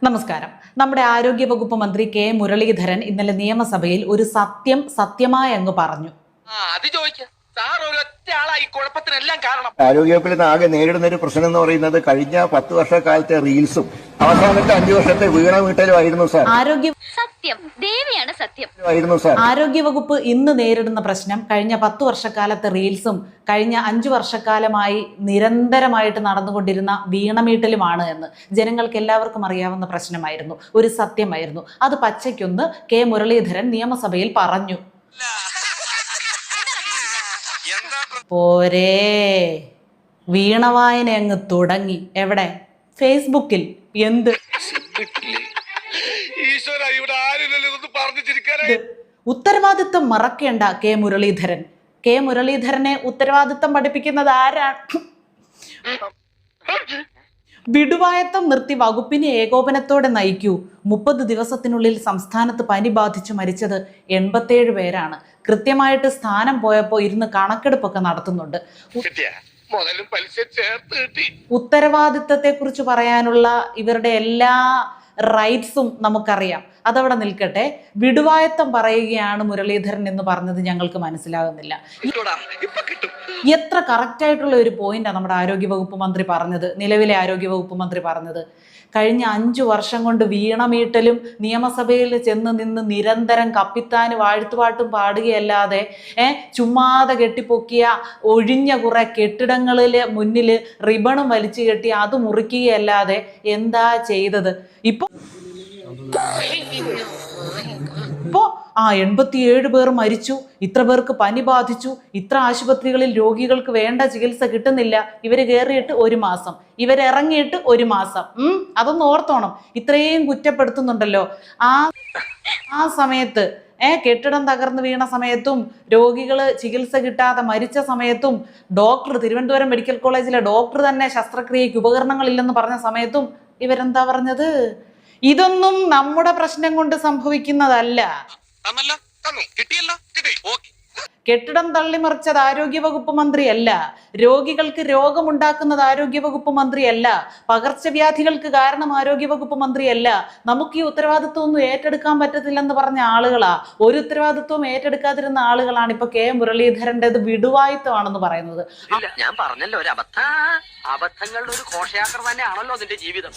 നമസ്കാരം. നമ്മുടെ ആരോഗ്യവകുപ്പ് മന്ത്രി കെ മുരളീധരൻ ഇന്നലെ നിയമസഭയിൽ ഒരു സത്യമായി അങ്ങ് പറഞ്ഞു. ആരോഗ്യവകുപ്പിൽ നിന്ന് ആകെ നേരിടുന്ന ഒരു പ്രശ്നം എന്ന് പറയുന്നത് കഴിഞ്ഞ 10 വർഷക്കാലത്തെ റീൽസും അവസാനത്തെ 5 വർഷത്തെ വീണ വീട്ടലുമായിരുന്നു സാർ. ആരോഗ്യവകുപ്പ് ഇന്ന് നേരിടുന്ന പ്രശ്നം കഴിഞ്ഞ 10 വർഷക്കാലത്തെ റീൽസും കഴിഞ്ഞ 5 വർഷക്കാലമായി നിരന്തരമായിട്ട് നടന്നുകൊണ്ടിരുന്ന വീണമീട്ടലുമാണ് എന്ന് ജനങ്ങൾക്ക് എല്ലാവർക്കും അറിയാവുന്ന പ്രശ്നമായിരുന്നു, ഒരു സത്യമായിരുന്നു. അത് പച്ചയ്ക്കൊന്ന് കെ മുരളീധരൻ നിയമസഭയിൽ പറഞ്ഞു. പോരേ, വീണവായന അങ്ങ് തുടങ്ങി. എവിടെ? ഫേസ്ബുക്കിൽ. എന്ത് ഉത്തരവാദിത്വം മറക്കേണ്ട കെ മുരളീധരൻ. കെ മുരളീധരനെ ഉത്തരവാദിത്വം പഠിപ്പിക്കുന്നത് ആരാണ്? വിടുവായത്വം നിർത്തി വകുപ്പിനെ ഏകോപനത്തോടെ നയിക്കൂ. 30 ദിവസത്തിനുള്ളിൽ സംസ്ഥാനത്ത് പനി ബാധിച്ചു മരിച്ചത് 87 പേരാണ്. കൃത്യമായിട്ട് സ്ഥാനം പോയപ്പോൾ ഇരുന്ന് കണക്കെടുപ്പൊക്കെ നടത്തുന്നുണ്ട്. ഉത്തരവാദിത്തത്തെ കുറിച്ച് പറയാനുള്ള ഇവരുടെ എല്ലാ റൈറ്റ്സും നമുക്കറിയാം. അതവിടെ നിൽക്കട്ടെ. വിടുവായത്വം പറയുകയാണ് മുരളീധരൻ എന്ന് പറഞ്ഞത് ഞങ്ങൾക്ക് മനസ്സിലാകുന്നില്ല. എത്ര കറക്റ്റായിട്ടുള്ള ഒരു പോയിന്റാണ് നമ്മുടെ ആരോഗ്യവകുപ്പ് മന്ത്രി പറഞ്ഞത്, നിലവിലെ ആരോഗ്യവകുപ്പ് മന്ത്രി പറഞ്ഞത്. കഴിഞ്ഞ 5 വർഷം കൊണ്ട് വീണമീട്ടലും നിയമസഭയിൽ ചെന്ന് നിന്ന് നിരന്തരം കപ്പിത്താന് വാഴ്ത്തുപാട്ടും പാടുകയല്ലാതെ ചുമ്മാതെ കെട്ടിപ്പൊക്കിയ ഒഴിഞ്ഞ കുറെ കെട്ടിടങ്ങളില് മുന്നിൽ റിബണും വലിച്ചു കെട്ടി അത് മുറിക്കുകയല്ലാതെ എന്താ ചെയ്തത്? ഇപ്പൊ 87 പേർ മരിച്ചു, ഇത്ര പേർക്ക് പനി ബാധിച്ചു, ഇത്ര ആശുപത്രികളിൽ രോഗികൾക്ക് വേണ്ട ചികിത്സ കിട്ടുന്നില്ല. ഇവര് കയറിയിട്ട് 1 മാസം, ഇവരിറങ്ങിയിട്ട് 1 മാസം. അതൊന്ന് ഓർത്തോണം. ഇത്രയും കുറ്റപ്പെടുത്തുന്നുണ്ടല്ലോ. ആ സമയത്ത് കെട്ടിടം തകർന്നു വീണ സമയത്തും രോഗികള് ചികിത്സ കിട്ടാതെ മരിച്ച സമയത്തും തിരുവനന്തപുരം മെഡിക്കൽ കോളേജിലെ ഡോക്ടർ തന്നെ ശസ്ത്രക്രിയയ്ക്ക് ഉപകരണങ്ങളില്ലെന്ന് പറഞ്ഞ സമയത്തും ഇവരെന്താ പറഞ്ഞത്? ഇതൊന്നും നമ്മുടെ പ്രശ്നം കൊണ്ട് സംഭവിക്കുന്നതല്ല. കെട്ടിടം തള്ളിമറിച്ചത് ആരോഗ്യവകുപ്പ് മന്ത്രിയല്ല. രോഗികൾക്ക് രോഗമുണ്ടാക്കുന്നത് ആരോഗ്യവകുപ്പ് മന്ത്രിയല്ല. പകർച്ചവ്യാധികൾക്ക് കാരണം ആരോഗ്യവകുപ്പ് മന്ത്രിയല്ല. നമുക്ക് ഈ ഉത്തരവാദിത്വം ഒന്നും ഏറ്റെടുക്കാൻ പറ്റത്തില്ലെന്ന് പറഞ്ഞ ആളുകളാ. ഒരു ഉത്തരവാദിത്വവും ഏറ്റെടുക്കാതിരുന്ന ആളുകളാണ് ഇപ്പൊ കെ മുരളീധരൻ്റെത് വിടുവായിത്വമാണെന്ന് പറയുന്നത്. ഞാൻ പറഞ്ഞല്ലോ, ഒരു അബദ്ധങ്ങളുടെ ഒരു ഘോഷയാത്ര തന്നെയാണല്ലോ അതിന്റെ ജീവിതം.